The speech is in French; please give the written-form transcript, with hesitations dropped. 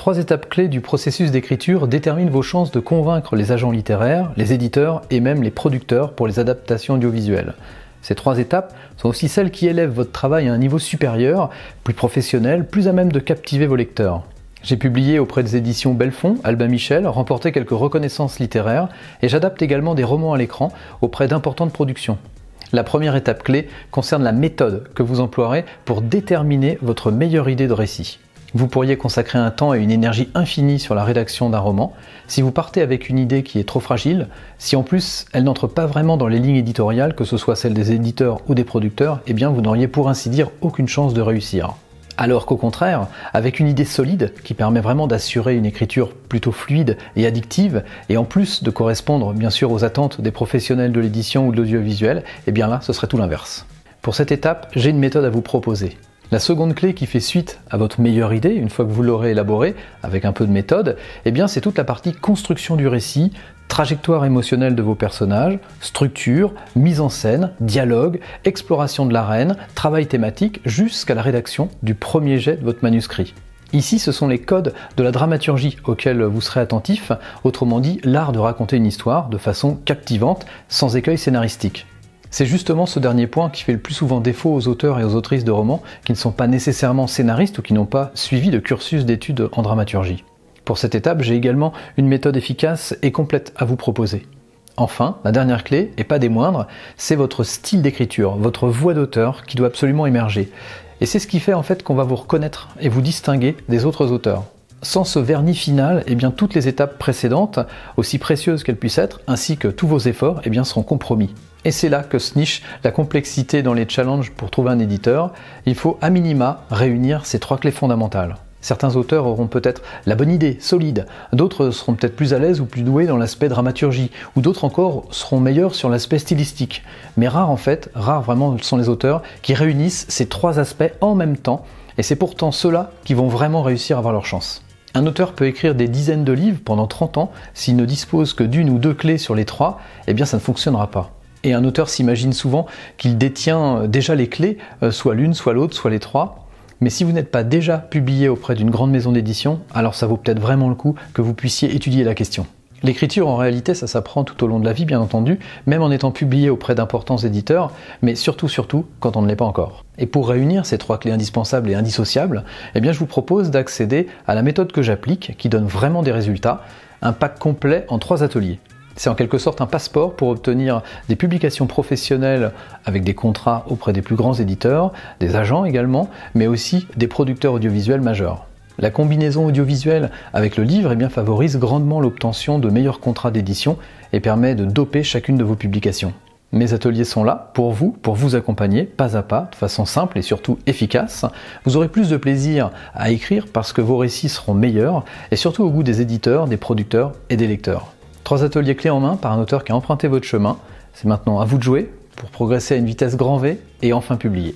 3 étapes clés du processus d'écriture déterminent vos chances de convaincre les agents littéraires, les éditeurs et même les producteurs pour les adaptations audiovisuelles. Ces 3 étapes sont aussi celles qui élèvent votre travail à un niveau supérieur, plus professionnel, plus à même de captiver vos lecteurs. J'ai publié auprès des éditions Belfond, Albin Michel, remporté quelques reconnaissances littéraires et j'adapte également des romans à l'écran auprès d'importantes productions. La première étape clé concerne la méthode que vous emploierez pour déterminer votre meilleure idée de récit. Vous pourriez consacrer un temps et une énergie infinie sur la rédaction d'un roman. Si vous partez avec une idée qui est trop fragile, si en plus elle n'entre pas vraiment dans les lignes éditoriales, que ce soit celles des éditeurs ou des producteurs, eh bien vous n'auriez pour ainsi dire aucune chance de réussir. Alors qu'au contraire, avec une idée solide qui permet vraiment d'assurer une écriture plutôt fluide et addictive, et en plus de correspondre bien sûr aux attentes des professionnels de l'édition ou de l'audiovisuel, eh bien là ce serait tout l'inverse. Pour cette étape, j'ai une méthode à vous proposer. La seconde clé qui fait suite à votre meilleure idée, une fois que vous l'aurez élaborée, avec un peu de méthode, eh bien c'est toute la partie construction du récit, trajectoire émotionnelle de vos personnages, structure, mise en scène, dialogue, exploration de l'arène, travail thématique, jusqu'à la rédaction du premier jet de votre manuscrit. Ici, ce sont les codes de la dramaturgie auxquels vous serez attentif, autrement dit, l'art de raconter une histoire de façon captivante, sans écueil scénaristique. C'est justement ce dernier point qui fait le plus souvent défaut aux auteurs et aux autrices de romans qui ne sont pas nécessairement scénaristes ou qui n'ont pas suivi de cursus d'études en dramaturgie. Pour cette étape, j'ai également une méthode efficace et complète à vous proposer. Enfin, la dernière clé, et pas des moindres, c'est votre style d'écriture, votre voix d'auteur qui doit absolument émerger. Et c'est ce qui fait en fait qu'on va vous reconnaître et vous distinguer des autres auteurs. Sans ce vernis final, eh bien, toutes les étapes précédentes, aussi précieuses qu'elles puissent être, ainsi que tous vos efforts, eh bien, seront compromis. Et c'est là que se niche la complexité dans les challenges pour trouver un éditeur. Il faut à minima réunir ces 3 clés fondamentales. Certains auteurs auront peut-être la bonne idée, solide, d'autres seront peut-être plus à l'aise ou plus doués dans l'aspect dramaturgie, ou d'autres encore seront meilleurs sur l'aspect stylistique. Mais rares vraiment sont les auteurs qui réunissent ces 3 aspects en même temps, et c'est pourtant ceux-là qui vont vraiment réussir à avoir leur chance. Un auteur peut écrire des dizaines de livres pendant 30 ans, s'il ne dispose que d'une ou 2 clés sur les 3, eh bien ça ne fonctionnera pas. Et un auteur s'imagine souvent qu'il détient déjà les clés, soit l'une, soit l'autre, soit les 3. Mais si vous n'êtes pas déjà publié auprès d'une grande maison d'édition, alors ça vaut peut-être vraiment le coup que vous puissiez étudier la question. L'écriture, en réalité, ça s'apprend tout au long de la vie, bien entendu, même en étant publié auprès d'importants éditeurs, mais surtout quand on ne l'est pas encore. Et pour réunir ces 3 clés indispensables et indissociables, eh bien je vous propose d'accéder à la méthode que j'applique, qui donne vraiment des résultats, un pack complet en 3 ateliers. C'est en quelque sorte un passeport pour obtenir des publications professionnelles avec des contrats auprès des plus grands éditeurs, des agents également, mais aussi des producteurs audiovisuels majeurs. La combinaison audiovisuelle avec le livre favorise grandement l'obtention de meilleurs contrats d'édition et permet de doper chacune de vos publications. Mes ateliers sont là pour vous accompagner pas à pas, de façon simple et surtout efficace. Vous aurez plus de plaisir à écrire parce que vos récits seront meilleurs et surtout au goût des éditeurs, des producteurs et des lecteurs. 3 ateliers clés en main par un auteur qui a emprunté votre chemin. C'est maintenant à vous de jouer pour progresser à une vitesse grand V et enfin publier.